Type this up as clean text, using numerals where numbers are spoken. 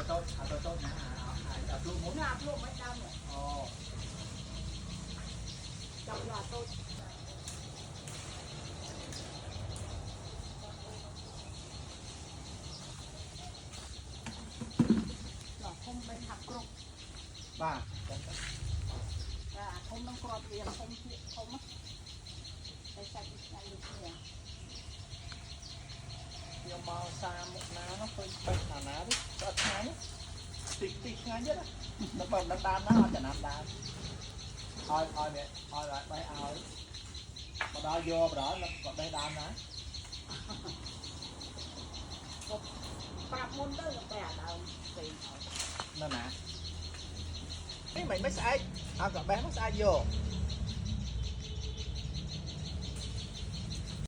ต้นนะจับลูกมุ้ง ngạp luôn mấy đâm rồi อ๋อ chậu là tôi là không bên hạt cục บ้า là không đang cọp gì là không chuyện không á để sạch này được nhiều យកមកសាមុខណានោះឃើញពេញណាណានេះអត់ឆ្ងាញ់តិចឆ្ងាញ់ទៀតដល់បើដល់តាមណាអត់ចំណាំដើមឲ្យនេះឲ្យបេះឲ្យមកដល់យកបដល់គាត់បេះដើមណា bạc môn tới là bè đâu thì นั่นណានេះមិនស្អែកឲ្យគាត់បេះមកស្អែកយក